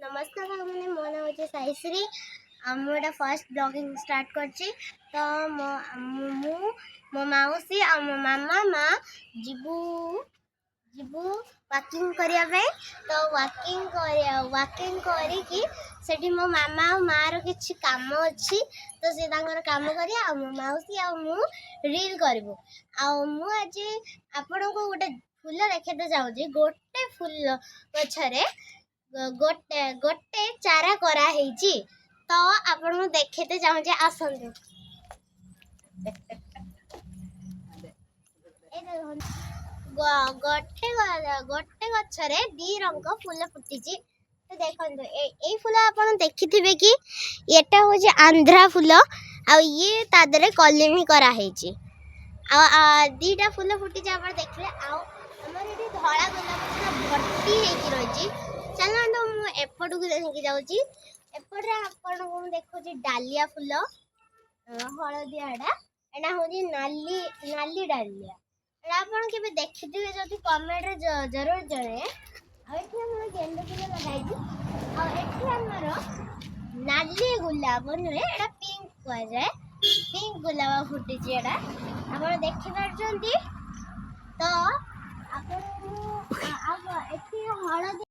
नमस्कार मैंने मो नाम होची साईश्री आम फर्स्ट ब्लॉगिंग स्टार्ट करची तो मो मो मौसी आ मो मामा माँ जीबू जीबू वाकिंग करिया पे तो वाकिंग करिकी सेठी मो मामा और माँ रो किछि काम अछि तो से तांकर काम करिया आ मो मौसी आ मु रील करबो आ मु आज आपन को गोटे फूल देखते जाऊँ गोटे फूल गछरे गोटे गोटे चारा करा हेची तो आपण देखते चाहूँ आसतु गोटे गोटे गछरे दी रंग फूल फुटी तो देखो ये फूल आपन देखिथिबे कि एटा हो आंध्रा फूल आ ये तादरे कलिमी करा हेची आ दीटा फूल फुटी आप देखले आमर ये धला गोलाप पूरा भर्ती होगी रही चलो मुझे एपट को देखिए जाऊँगी एपटे आपन को देखो डालिया फूल हलदिया एटा हूँ नाली नाली डालिया आपन के देखिथे जब कमेंट रे जरूर जणे गेंदा फूल लगाई आमर नाली गुलाब नुहे एटा पिंक कह जाए पिंक गुलाब फुटी एटा आप देखिपार तो आप हलदी